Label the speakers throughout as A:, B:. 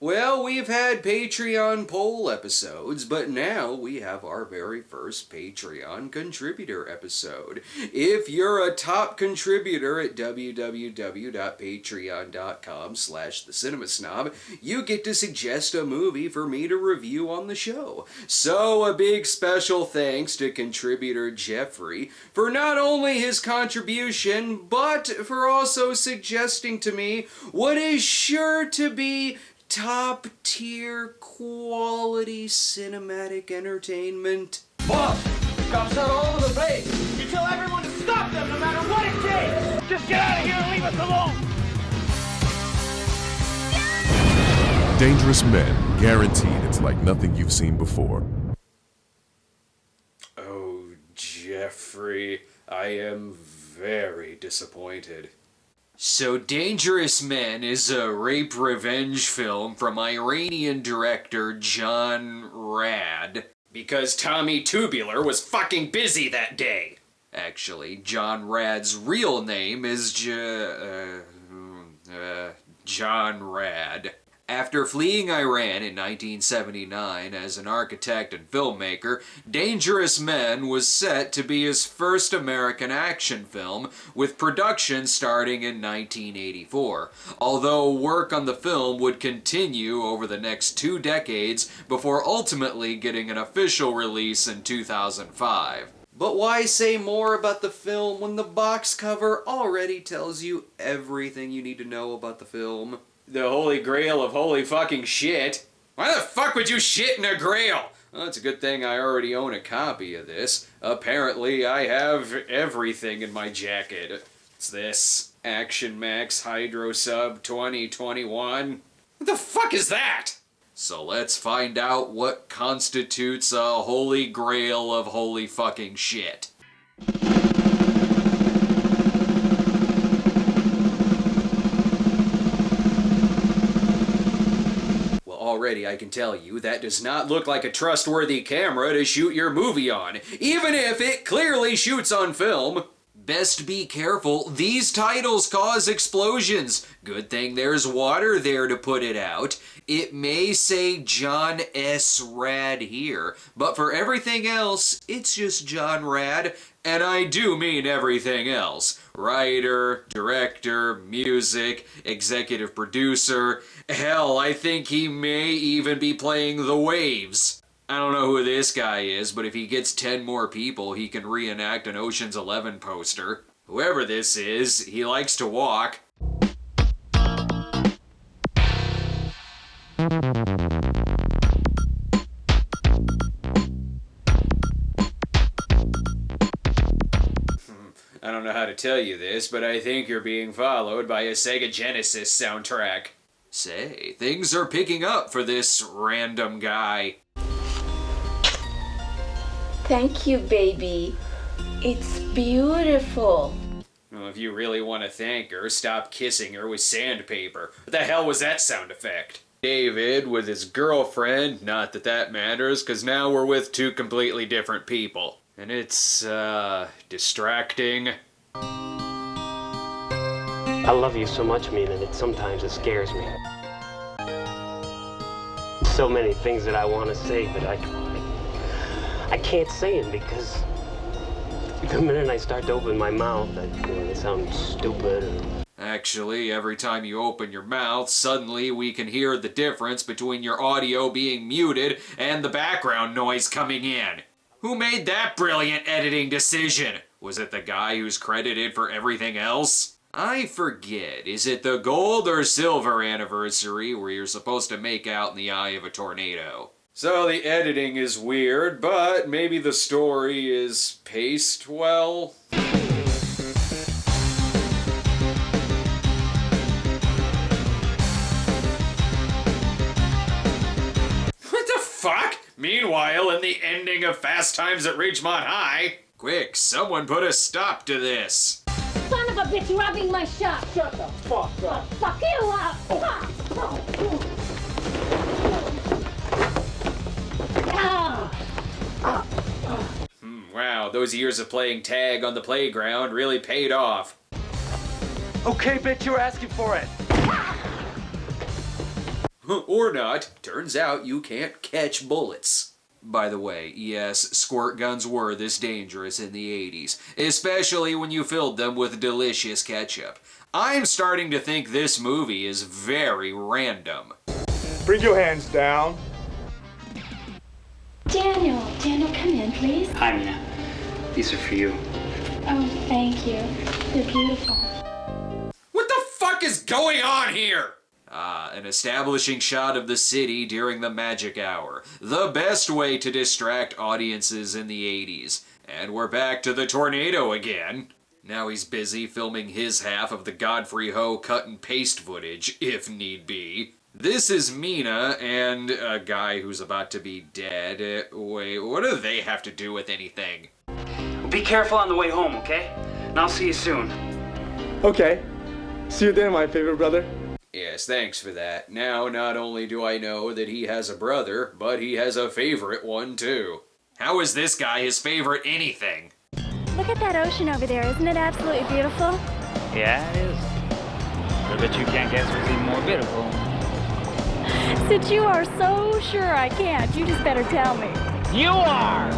A: Well, we've had Patreon poll episodes, but now we have our very first Patreon contributor episode. If you're a top contributor at www.patreon.com/thecinemasnob, you get to suggest a movie for me to review on the show. So a big special thanks to contributor Jeffrey for not only his contribution, but for also suggesting to me what is sure to be top-tier quality cinematic entertainment.
B: Boss, cops are all over the place. You tell everyone to stop them no matter what it takes. Just get out of here and leave us alone.
C: Dangerous Men, guaranteed it's like nothing you've seen before.
A: Oh, Jeffrey, I am very disappointed. So Dangerous Men is a rape revenge film from Iranian director John Rad. Because Tommy Tubular was fucking busy that day. Actually, John Rad's real name is John Rad. After fleeing Iran in 1979 as an architect and filmmaker, Dangerous Men was set to be his first American action film, with production starting in 1984, although work on the film would continue over the next 2 decades before ultimately getting an official release in 2005. But why say more about the film when the box cover already tells you everything you need to know about the film? The holy grail of holy fucking shit. Why the fuck would you shit in a grail? Well, it's a good thing I already own a copy of this. Apparently, I have everything in my jacket. It's this Action Max Hydro Sub 2021. What the fuck is that? So let's find out what constitutes a holy grail of holy fucking shit. Already I can tell you that does not look like a trustworthy camera to shoot your movie on, even if it clearly shoots on film. Best be careful, these titles cause explosions. Good thing there's water there to put it out. It may say John S. Rad here, but for everything else, it's just John Rad, and I do mean everything else. Writer, director, music, executive producer. Hell, I think he may even be playing the waves. I don't know who this guy is, but if he gets 10 more people, he can reenact an Ocean's 11 poster. Whoever this is, he likes to walk. I don't know how to tell you this, but I think you're being followed by a Sega Genesis soundtrack. Say, things are picking up for this random guy.
D: Thank you, baby. It's beautiful.
A: Well, if you really want to thank her, stop kissing her with sandpaper. What the hell was that sound effect? David with his girlfriend, not that that matters, because now we're with 2 completely different people. And it's, distracting.
E: I love you so much, Mina, that sometimes it scares me. So many things that I want to say, but I can't say them because the minute I start to open my mouth, they sound stupid.
A: Actually, every time you open your mouth, suddenly we can hear the difference between your audio being muted and the background noise coming in. Who made that brilliant editing decision? Was it the guy who's credited for everything else? I forget. Is it the gold or silver anniversary where you're supposed to make out in the eye of a tornado? So the editing is weird, but maybe the story is paced well? What the fuck? Meanwhile, in the ending of Fast Times at Ridgemont High, quick, someone put a stop to this.
F: Son of a bitch, robbing my shop!
B: Shut the fuck up!
F: Fuck you up!
A: Wow, those years of playing tag on the playground really paid off.
B: Okay, bitch, you were asking for it.
A: Or not. Turns out you can't catch bullets. By the way, yes, squirt guns were this dangerous in the 80s, especially when you filled them with delicious ketchup. I'm starting to think this movie is very random.
B: Bring your hands down.
F: Daniel, come in, please.
E: Hi, Mina. These are for you.
F: Oh, thank you. They're beautiful.
A: What the fuck is going on here? An establishing shot of the city during the magic hour. The best way to distract audiences in the 80s. And we're back to the tornado again. Now he's busy filming his half of the Godfrey Ho cut and paste footage, if need be. This is Mina and a guy who's about to be dead. Wait, what do they have to do with anything?
E: Be careful on the way home, okay? And I'll see you soon.
B: Okay. See you then, my favorite brother.
A: Yes, thanks for that. Now, not only do I know that he has a brother, but he has a favorite one, too. How is this guy his favorite anything?
G: Look at that ocean over there. Isn't it absolutely beautiful?
H: Yeah, it is. I bet you can't guess what's even more beautiful.
G: Since you are so sure I can't, you just better tell me.
H: You are!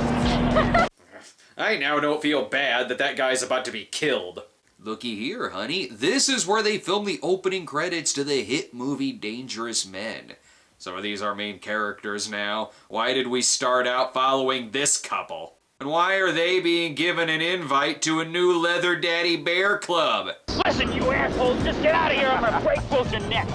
A: I now don't feel bad that guy's about to be killed. Looky here, honey. This is where they filmed the opening credits to the hit movie Dangerous Men. So are these our main characters now? Why did we start out following this couple? And why are they being given an invite to a new Leather Daddy Bear Club?
H: Listen, you assholes, just get out of here. I'm gonna break both your necks.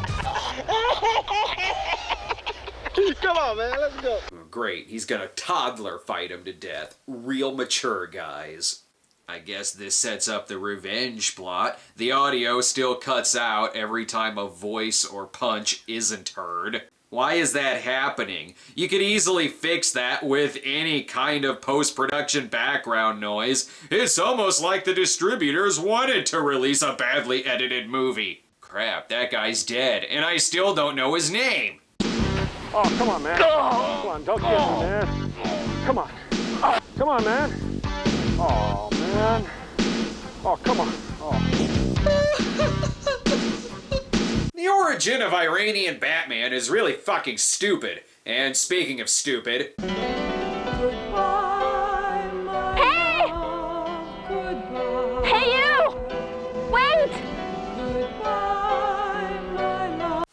B: Come on, man. Let's go.
A: Great, he's gonna toddler fight him to death. Real mature guys. I guess this sets up the revenge plot. The audio still cuts out every time a voice or punch isn't heard. Why is that happening? You could easily fix that with any kind of post-production background noise. It's almost like the distributors wanted to release a badly edited movie. Crap, that guy's dead, and I still don't know his name.
B: Oh, come on, man. Come on, don't get me, man. Come on. Come on, man. Oh, man. Oh, come on. Oh.
A: The origin of Iranian Batman is really fucking stupid. And speaking of stupid...
G: Hey! Hey, you! Wait!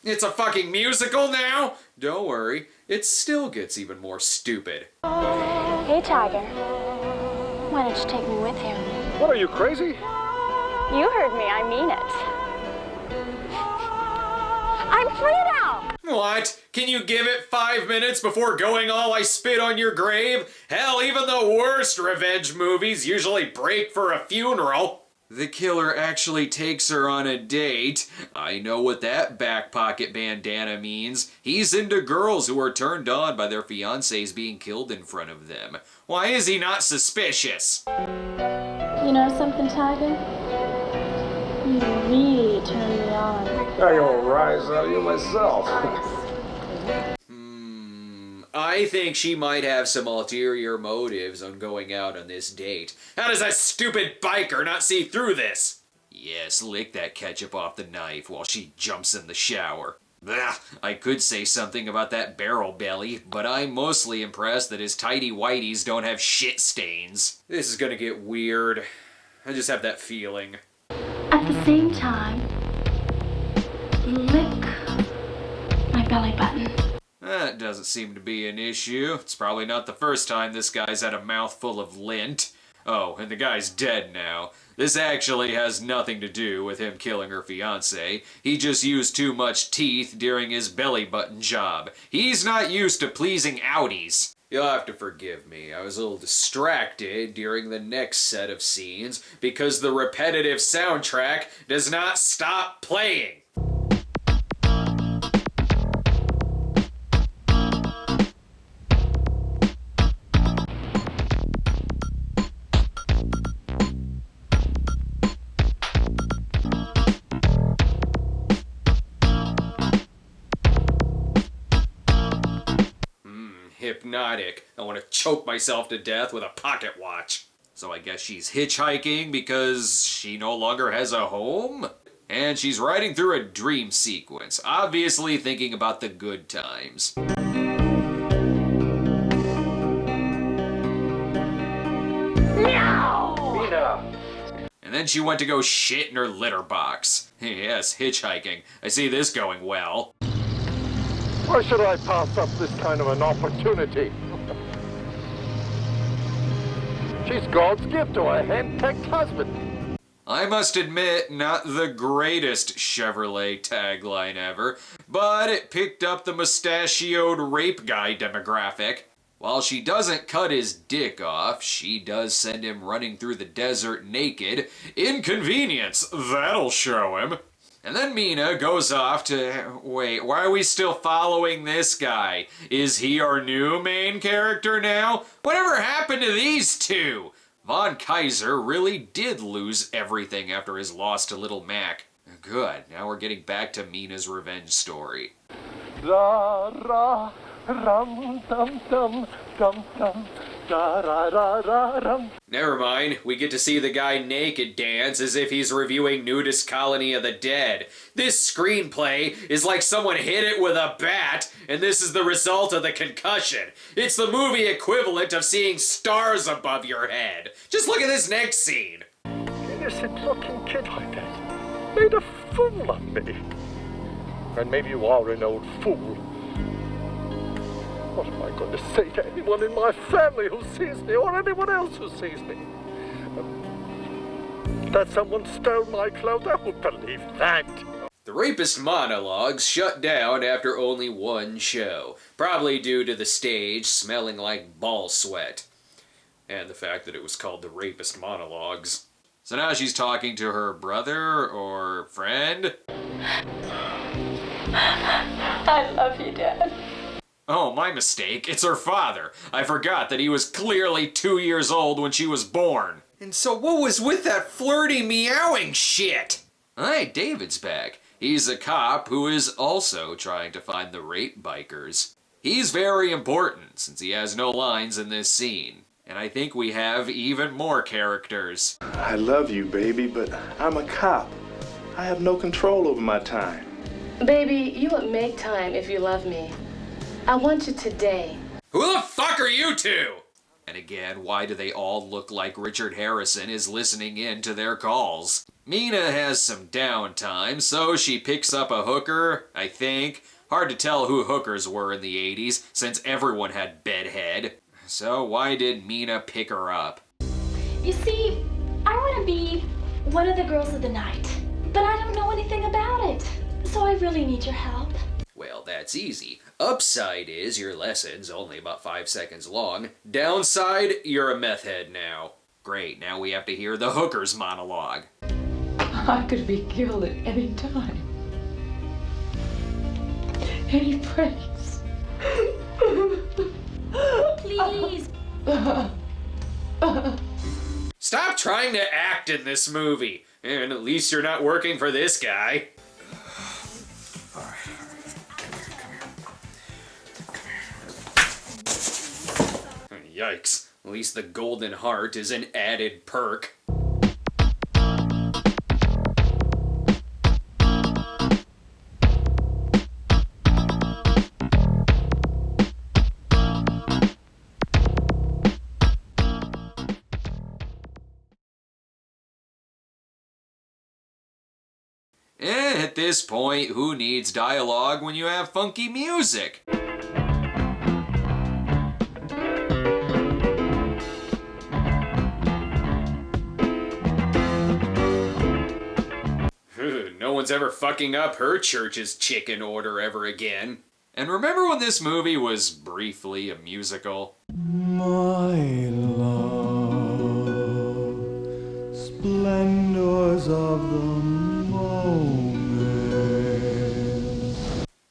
A: It's a fucking musical now? Don't worry, it still gets even more stupid.
G: Hey, Tiger. Why don't you take me with you?
B: What, are you crazy?
G: You heard me. I mean it. I'm free now!
A: What? Can you give it 5 minutes before going all I spit on your grave? Hell, even the worst revenge movies usually break for a funeral. The killer actually takes her on a date. I know what that back pocket bandana means. He's into girls who are turned on by their fiancés being killed in front of them. Why is he not suspicious?
F: You know something, Tiger? You really turn me on.
B: I gonna rise out of you myself.
A: I think she might have some ulterior motives on going out on this date. How does that stupid biker not see through this? Yes, lick that ketchup off the knife while she jumps in the shower. Blah, I could say something about that barrel belly, but I'm mostly impressed that his tidy whities don't have shit stains. This is gonna get weird. I just have that feeling.
F: At the same time, lick my belly button.
A: That doesn't seem to be an issue. It's probably not the first time this guy's had a mouthful of lint. Oh, and the guy's dead now. This actually has nothing to do with him killing her fiancé. He just used too much teeth during his belly button job. He's not used to pleasing outies. You'll have to forgive me. I was a little distracted during the next set of scenes because the repetitive soundtrack does not stop playing. Hypnotic. I want to choke myself to death with a pocket watch. So I guess she's hitchhiking because she no longer has a home? and she's riding through a dream sequence, obviously thinking about the good times. And then she went to go shit in her litter box. Yes, hitchhiking. I see this going well.
B: Why should I pass up this kind of an opportunity? She's God's gift to a hand-picked husband.
A: I must admit, not the greatest Chevrolet tagline ever, but it picked up the mustachioed rape guy demographic. While she doesn't cut his dick off, she does send him running through the desert naked. Inconvenience, that'll show him. And then Mina goes off to... Wait, why are we still following this guy? Is he our new main character now? Whatever happened to these two? Von Kaiser really did lose everything after his loss to Little Mac. Good, now we're getting back to Mina's revenge story.
B: Da ra rum dum dum dum dum da ra ra ra rum.
A: Never mind, we get to see the guy naked dance as if he's reviewing Nudist Colony of the Dead. This screenplay is like someone hit it with a bat, and this is the result of the concussion. It's the movie equivalent of seeing stars above your head. Just look at this next scene.
B: Innocent-looking kid like that made a fool of me. And maybe you are an old fool. What am I going to say to anyone in my family who sees me, or anyone else who sees me? That someone stole my clothes? I won't believe that.
A: The rapist monologues shut down after only one show, probably due to the stage smelling like ball sweat. And the fact that it was called the rapist monologues. So now she's talking to her brother or friend?
F: I love you, Dad.
A: Oh, my mistake. It's her father. I forgot that he was clearly 2 years old when she was born. And so what was with that flirty meowing shit? Hey, David's back. He's a cop who is also trying to find the rape bikers. He's very important since he has no lines in this scene. And I think we have even more characters.
I: I love you, baby, but I'm a cop. I have no control over my time.
D: Baby, you would make time if you love me. I want you today.
A: Who the fuck are you two? And again, why do they all look like Richard Harrison is listening in to their calls? Mina has some downtime, so she picks up a hooker, I think. Hard to tell who hookers were in the 80s, since everyone had bedhead. So why did Mina pick her up?
F: You see, I want to be one of the girls of the night, but I don't know anything about it. So I really need your help.
A: Well, that's easy. Upside is your lesson's only about 5 seconds long. Downside, you're a meth head now. Great, now we have to hear the hooker's monologue.
J: I could be killed at any time. Any place.
F: Please.
A: Stop trying to act in this movie. And at least you're not working for this guy. Yikes. At least the golden heart is an added perk. At this point, who needs dialogue when you have funky music? No one's ever fucking up her church's chicken order ever again. And remember when this movie was briefly a musical?
K: My love, splendors of the moment.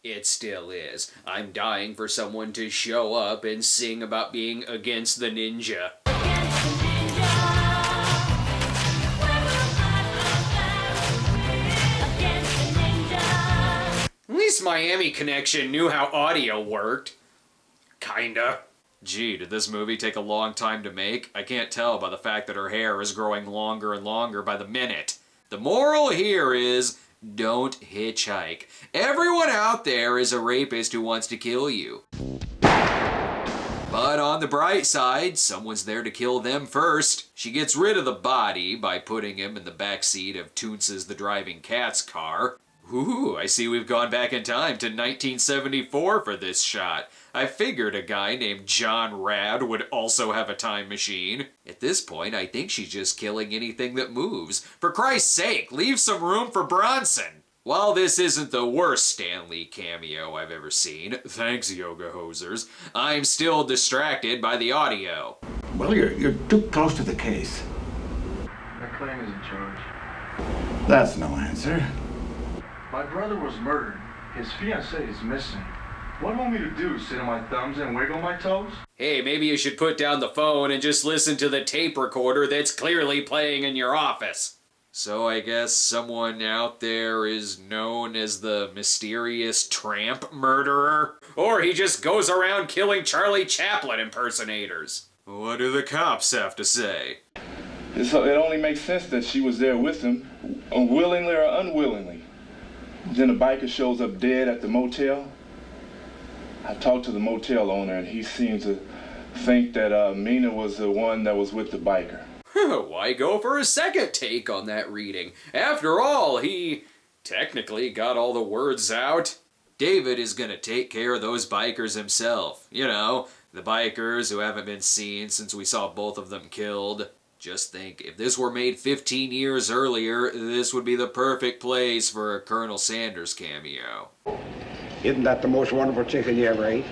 A: It still is. I'm dying for someone to show up and sing about being against the ninja. At least Miami Connection knew how audio worked. Kinda. Gee, did this movie take a long time to make? I can't tell by the fact that her hair is growing longer and longer by the minute. The moral here is, Don't hitchhike. Everyone out there is a rapist who wants to kill you. But on the bright side, someone's there to kill them first. She gets rid of the body by putting him in the backseat of Toonce's the Driving Cat's car. Ooh, I see we've gone back in time to 1974 for this shot. I figured a guy named John Rad would also have a time machine. At this point, I think she's just killing anything that moves. For Christ's sake, leave some room for Bronson! While this isn't the worst Stan Lee cameo I've ever seen, thanks Yoga Hosers, I'm still distracted by the audio.
L: Well, you're too close to the case.
M: That claim is in charge.
L: That's no answer.
M: My brother was murdered. His fiancée is missing. What do you want me to do, sit on my thumbs and wiggle my toes?
A: Hey, maybe you should put down the phone and just listen to the tape recorder that's clearly playing in your office. So I guess someone out there is known as the mysterious tramp murderer? Or he just goes around killing Charlie Chaplin impersonators? What do the cops have to say?
I: It only makes sense that she was there with him, willingly or unwillingly. Then a biker shows up dead at the motel. I talked to the motel owner and he seemed to think that Mina was the one that was with the biker.
A: Why go for a second take on that reading? After all, he technically got all the words out. David is gonna take care of those bikers himself. You know, the bikers who haven't been seen since we saw both of them killed. Just think, if this were made 15 years earlier, this would be the perfect place for a Colonel Sanders cameo.
L: Isn't that the most wonderful chicken you ever ate?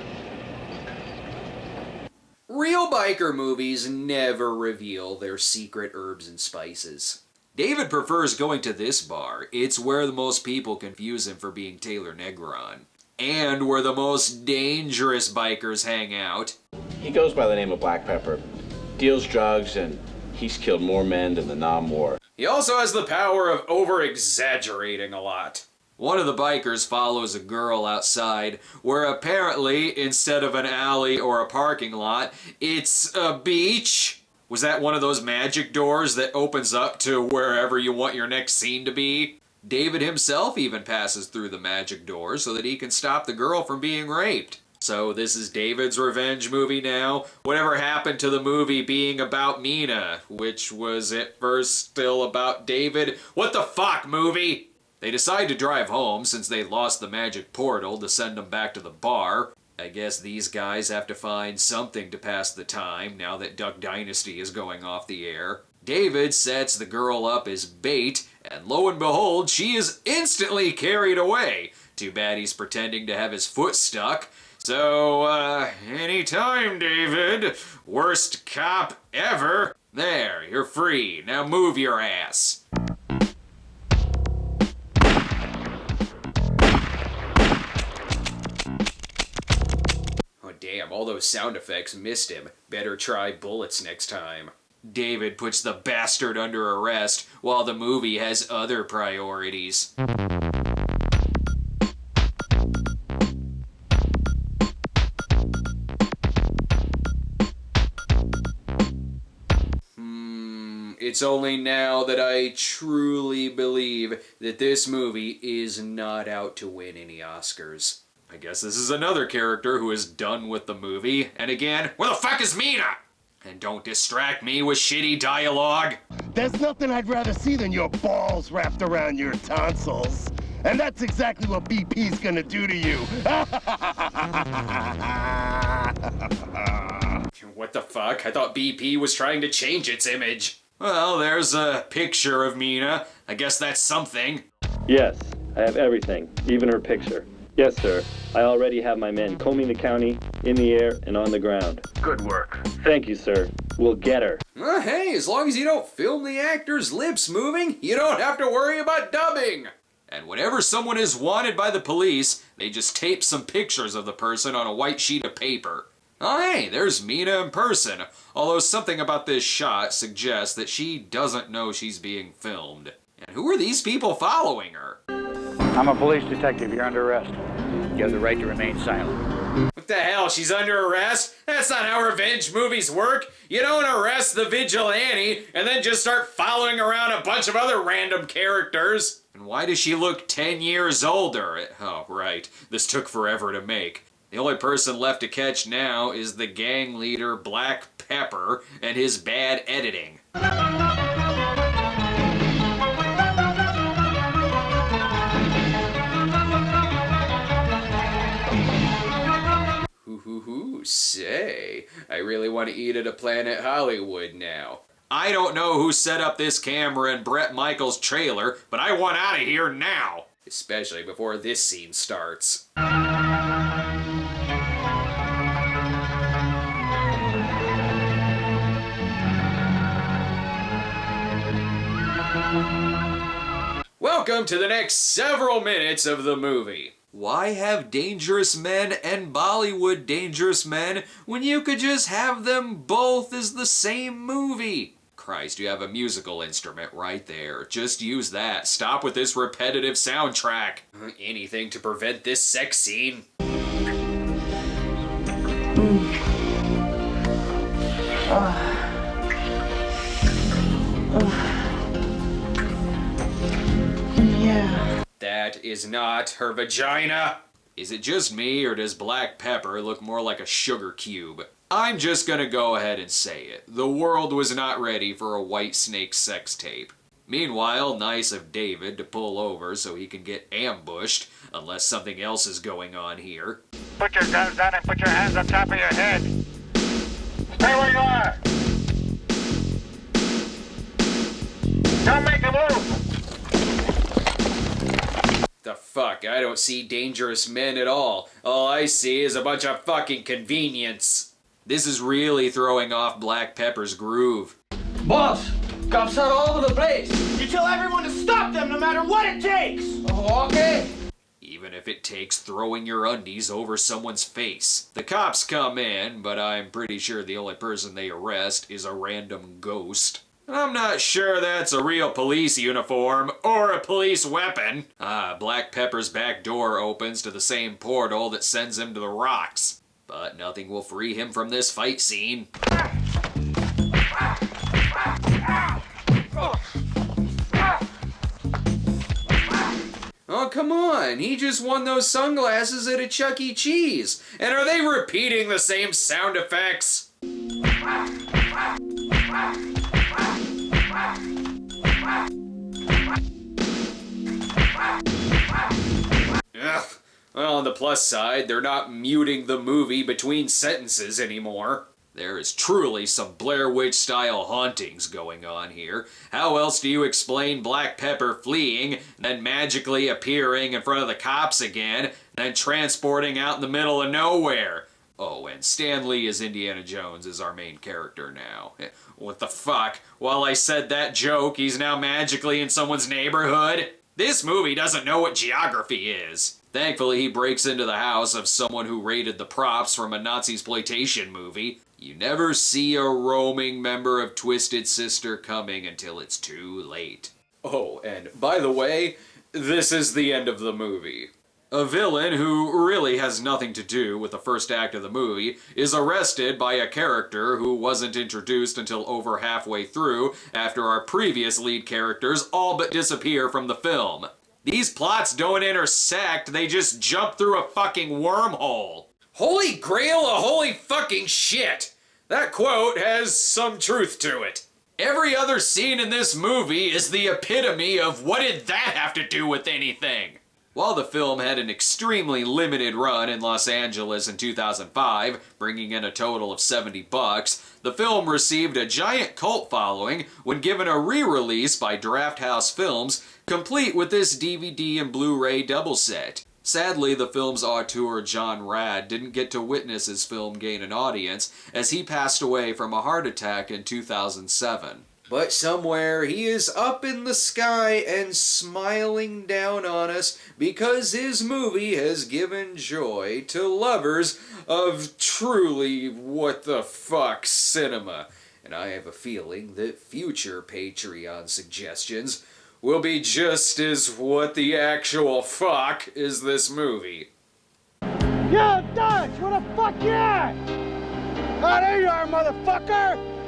A: Real biker movies never reveal their secret herbs and spices. David prefers going to this bar. It's where the most people confuse him for being Taylor Negron. And where the most dangerous bikers hang out.
N: He goes by the name of Black Pepper, deals drugs, and he's killed more men than the Nam War.
A: He also has the power of over-exaggerating a lot. One of the bikers follows a girl outside, where apparently, instead of an alley or a parking lot, it's a beach. Was that one of those magic doors that opens up to wherever you want your next scene to be? David himself even passes through the magic door so that he can stop the girl from being raped. So this is David's revenge movie now? Whatever happened to the movie being about Mina, which was at first still about David? What the fuck, movie? They decide to drive home since they lost the magic portal to send them back to the bar. I guess these guys have to find something to pass the time now that Duck Dynasty is going off the air. David sets the girl up as bait, and lo and behold, she is instantly carried away. Too bad he's pretending to have his foot stuck. So, anytime, David. Worst cop ever. There, you're free. Now move your ass. Damn, all those sound effects missed him. Better try bullets next time. David puts the bastard under arrest while the movie has other priorities. It's only now that I truly believe that this movie is not out to win any Oscars. I guess this is another character who is done with the movie. And again, where the fuck is Mina? And don't distract me with shitty dialogue.
O: There's nothing I'd rather see than your balls wrapped around your tonsils. And that's exactly what BP's gonna do to you.
A: What the fuck? I thought BP was trying to change its image. Well, there's a picture of Mina. I guess that's something.
P: Yes, I have everything, even her picture. Yes, sir. I already have my men combing the county, in the air, and on the ground.
M: Good work.
P: Thank you, sir. We'll get her.
A: Hey, as long as you don't film the actor's lips moving, you don't have to worry about dubbing. And whenever someone is wanted by the police, they just tape some pictures of the person on a white sheet of paper. Oh, hey, there's Mina in person. Although something about this shot suggests that she doesn't know she's being filmed. And who are these people following her?
H: I'm a police detective. You're under arrest. You have the right to remain silent.
A: What The hell, she's under arrest? That's not how revenge movies work. You don't arrest the vigilante and then just start following around a bunch of other random characters. And why does she look 10 years older? Oh, right. This took forever to make. The only person left to catch now is the gang leader Black Pepper and his bad editing. Say, I really want to eat at a Planet Hollywood now. I don't know who set up this camera in Bret Michaels' trailer, but I want out of here now. Especially before this scene starts. Welcome to the next several minutes of the movie. Why have dangerous men and Bollywood dangerous men when you could just have them both as the same movie? Christ, you have a musical instrument right there. Just use that. Stop with this repetitive soundtrack. Anything to prevent this sex scene.
J: Yeah.
A: That is not her vagina. Is it just me, or does Black Pepper look more like a sugar cube? I'm just gonna go ahead and say it. The world was not ready for a White Snake sex tape. Meanwhile, nice of David to pull over so he can get ambushed, unless something else is going on here.
Q: Put your guns down and put your hands on top of your head. Stay where you are. Don't make a move.
A: The fuck? I don't see dangerous men at all. All I see is a bunch of fucking convenience. This is really throwing off Black Pepper's groove.
R: Boss, cops are all over the place. You tell everyone to stop them no matter what it takes. Oh, okay.
A: Even if it takes throwing your undies over someone's face. The cops come in, but I'm pretty sure the only person they arrest is a random ghost. I'm not sure that's a real police uniform or a police weapon. Black Pepper's back door opens to the same portal that sends him to the rocks. But nothing will free him from this fight scene. Oh, come on. He just won those sunglasses at a Chuck E. Cheese. And are they repeating the same sound effects? Ugh. Well, on the plus side, they're not muting the movie between sentences anymore. There is truly some Blair Witch-style hauntings going on here. How else do you explain Black Pepper fleeing, then magically appearing in front of the cops again, then transporting out in the middle of nowhere? Oh, and Stan Lee as Indiana Jones is our main character now. What the fuck? While I said that joke, he's now magically in someone's neighborhood? This movie doesn't know what geography is. Thankfully, he breaks into the house of someone who raided the props from a Nazi-exploitation movie. You never see a roaming member of Twisted Sister coming until it's too late. Oh, and by the way, this is the end of the movie. A villain who really has nothing to do with the first act of the movie is arrested by a character who wasn't introduced until over halfway through after our previous lead characters all but disappear from the film. These plots don't intersect, they just jump through a fucking wormhole. Holy grail of holy fucking shit! That quote has some truth to it. Every other scene in this movie is the epitome of what did that have to do with anything? While the film had an extremely limited run in Los Angeles in 2005, bringing in a total of $70, the film received a giant cult following when given a re-release by Draft House Films, complete with this DVD and Blu-ray double set. Sadly, the film's auteur John Rad didn't get to witness his film gain an audience, as he passed away from a heart attack in 2007. But somewhere he is up in the sky and smiling down on us because his movie has given joy to lovers of truly what the fuck cinema. And I have a feeling that future Patreon suggestions will be just as what the actual fuck is this movie.
B: Yo, Dutch, where the fuck you at? Oh, there you are, motherfucker!